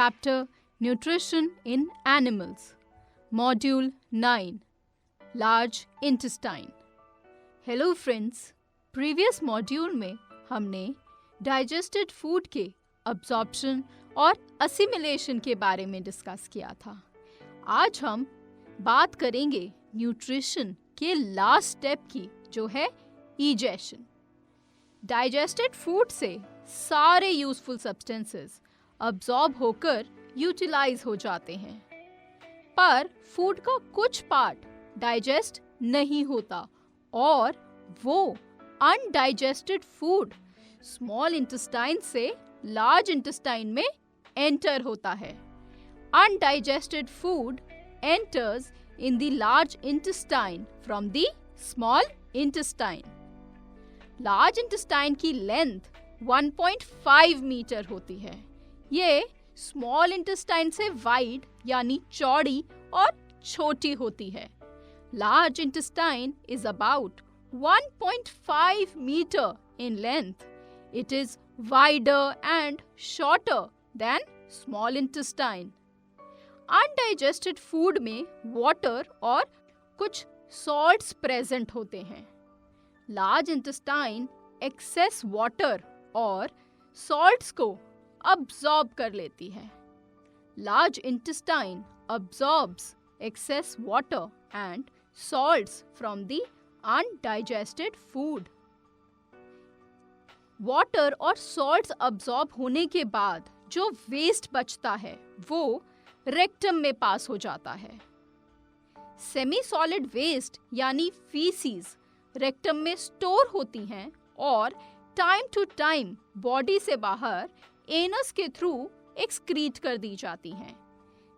Chapter Nutrition in Animals, Module 9, Large Intestine. Hello friends, previous module में हमने digested food के absorption और assimilation के बारे में डिस्कस किया था. आज हम बात करेंगे न्यूट्रिशन के लास्ट स्टेप की, जो है egestion. डाइजेस्टेड फूड से सारे यूजफुल सब्सटेंसेस अब्सॉर्ब होकर यूटिलाइज हो जाते हैं, पर फूड का कुछ पार्ट डाइजेस्ट नहीं होता और वो अनडाइजेस्टेड फूड स्मॉल इंटेस्टाइन से लार्ज इंटेस्टाइन में एंटर होता है. Undigested food enters in the large intestine from the small intestine. Large intestine की लेंथ 1.5 मीटर होती है. ये स्मॉल इंटेस्टाइन से वाइड यानी चौड़ी और छोटी होती है. Large intestine is about 1.5 metre in length. It is wider and shorter than small intestine. Undigested food में वाटर और कुछ सॉल्ट्स प्रेजेंट होते हैं. लार्ज इंटेस्टाइन एक्सेस वाटर और सॉल्ट्स को अब्सॉर्ब कर लेती है. Large intestine absorbs excess water and salts from the undigested food. Water और सॉल्ट्स अब्सॉर्ब होने के बाद जो वेस्ट बचता है वो रेक्टम में पास हो जाता है. सेमी सॉलिड वेस्ट यानी फीसीज रेक्टम में स्टोर होती हैं और टाइम टू टाइम बॉडी से बाहर एनस के थ्रू एक्सक्रीट कर दी जाती हैं.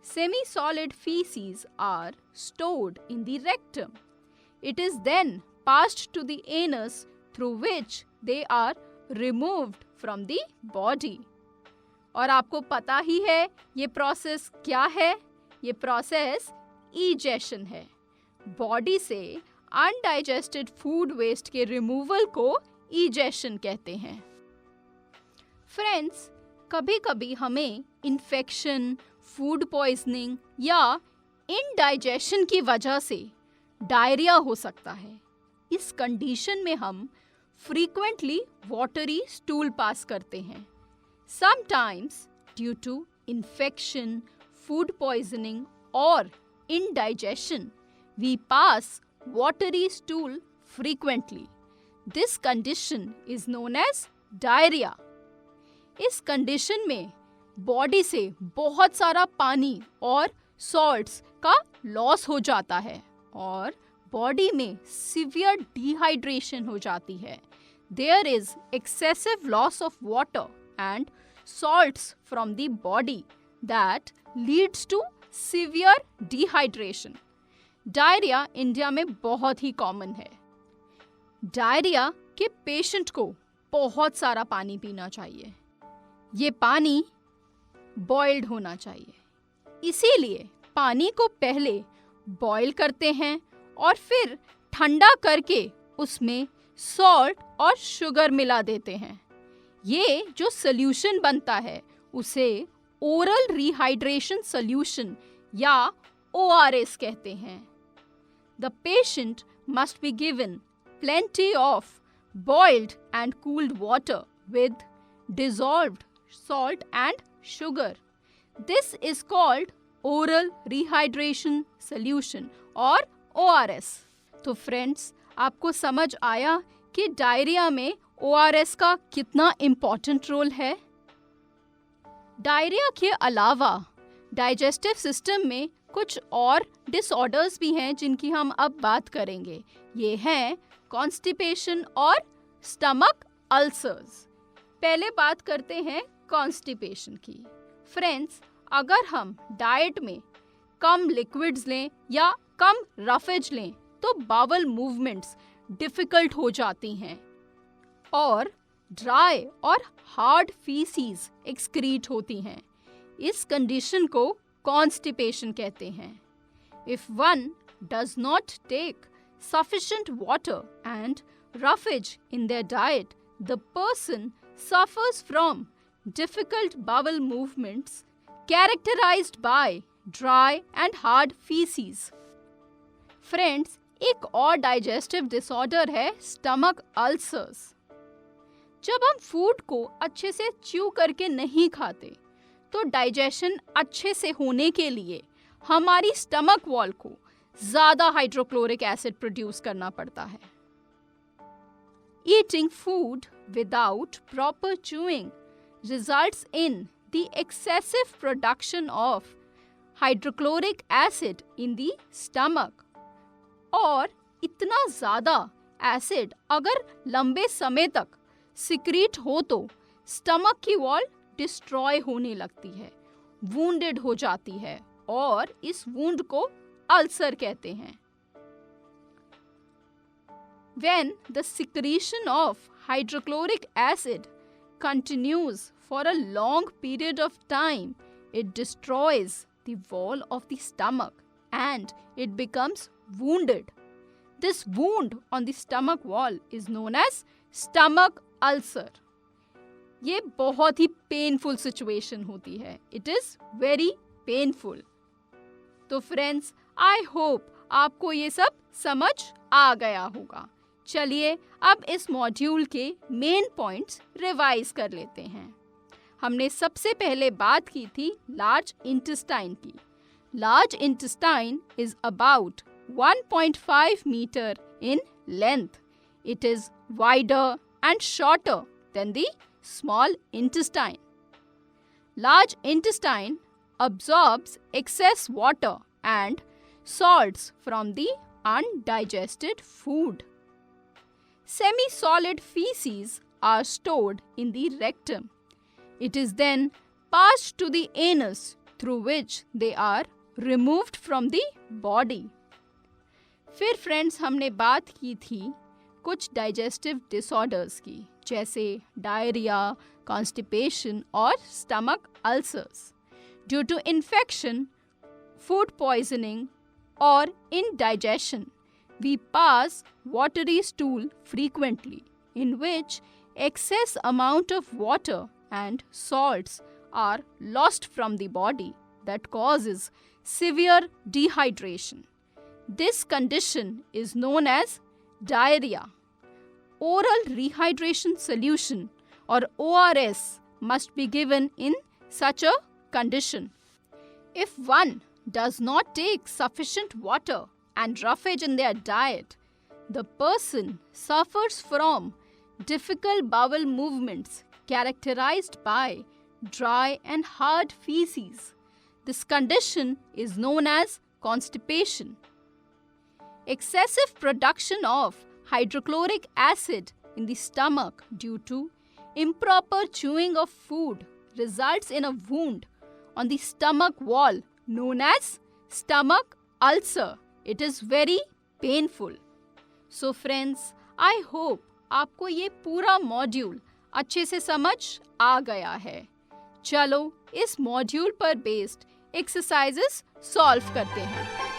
Semi solid faeces are stored in the rectum. It is then passed to the anus through which they are removed from the body. और आपको पता ही है ये प्रोसेस क्या है. ये प्रोसेस इजेशन है. बॉडी से अनडाइजेस्टेड फूड वेस्ट के रिमूवल को इजेशन कहते हैं. फ्रेंड्स, कभी-कभी हमें इन्फेक्शन, फूड पॉइजनिंग या इनडाइजेशन की वजह से डायरिया हो सकता है. इस कंडीशन में हम फ्रीक्वेंटली वाटरी स्टूल पास करते हैं. Sometimes due to infection, food poisoning और indigestion, we pass watery stool frequently. This condition is known as diarrhea. इस कंडीशन में बॉडी से बहुत सारा पानी और सॉल्ट्स का लॉस हो जाता है और बॉडी में सीवियर डिहाइड्रेशन हो जाती है. There is excessive loss of water and salts from the body that leads to severe dehydration. Diarrhoea India में बहुत ही कॉमन है. डायरिया के पेशेंट को बहुत सारा पानी पीना चाहिए. ये पानी बॉइल्ड होना चाहिए. इसीलिए पानी को पहले बॉईल करते हैं और फिर ठंडा करके उसमें सॉल्ट और शुगर मिला देते हैं. ये जो सॉल्यूशन बनता है उसे ओरल रिहाइड्रेशन सॉल्यूशन या ORS कहते हैं. The patient must be given plenty of boiled and cooled water with dissolved salt and sugar. This is called oral rehydration solution और ORS. तो फ्रेंड्स, आपको समझ आया कि डायरिया में ORS का कितना इम्पोर्टेंट रोल है. डायरिया के अलावा डाइजेस्टिव सिस्टम में कुछ और डिसऑर्डर्स भी हैं जिनकी हम अब बात करेंगे. ये हैं कॉन्स्टिपेशन और स्टमक अल्सर्स. पहले बात करते हैं कॉन्स्टिपेशन की. फ्रेंड्स, अगर हम डाइट में कम लिक्विड्स लें या कम रफेज लें तो बावल मूवमेंट्स डिफिकल्ट हो जाती हैं और ड्राई और हार्ड फीसीज एक्सक्रीट होती हैं. इस कंडीशन को कॉन्स्टिपेशन कहते हैं. If one does not take sufficient water and roughage in their diet, the person suffers from difficult bowel movements, characterized by dry and hard feces. Friends, एक और digestive disorder है stomach ulcers. जब हम food को अच्छे से chew करके नहीं खाते तो डाइजेशन अच्छे से होने के लिए हमारी स्टमक वॉल को ज्यादा हाइड्रोक्लोरिक एसिड प्रोड्यूस करना पड़ता है। Eating food without proper chewing results in the excessive production of hydrochloric acid in the stomach. और इतना ज़्यादा एसिड अगर लंबे समय तक सिक्रीट हो तो स्टमक की वॉल डिस्ट्रॉय होने लगती है, वूंडेड हो जाती है और इस वूंड को अल्सर कहते हैं। When the secretion of hydrochloric acid continues for a long period of time, it destroys the wall of the stomach and it becomes wounded. This wound on the stomach wall is known as stomach ulcer. ये बहुत ही painful situation होती है। It is very painful. तो friends, I hope आपको ये सब समझ आ गया होगा। चलिए अब इस मॉड्यूल के मेन पॉइंट्स रिवाइज कर लेते हैं। हमने सबसे पहले बात की थी लार्ज इंटेस्टाइन की। Large intestine is about 1.5 meter in length. It is wider and shorter than the small intestine. Large intestine absorbs excess water and salts from the undigested food. Semi-solid feces are stored in the rectum. It is then passed to the anus through which they are removed from the body. फिर friends हमने बात की थी कुछ digestive disorders की, जैसे diarrhoea, constipation और stomach ulcers. Due to infection, food poisoning और indigestion, we pass watery stool frequently, in which excess amount of water and salts are lost from the body that causes severe dehydration. This condition is known as diarrhea. Oral rehydration solution or ORS must be given in such a condition. If one does not take sufficient water and roughage in their diet, the person suffers from difficult bowel movements characterized by dry and hard feces. This condition is known as constipation. Excessive production of hydrochloric acid in the stomach due to improper chewing of food results in a wound on the stomach wall known as stomach ulcer. It is very painful. So friends, I hope आपको ये पूरा module अच्छे से समझ आ गया है। चलो इस मॉड्यूल पर बेस्ड एक्सरसाइजेस सॉल्व करते हैं।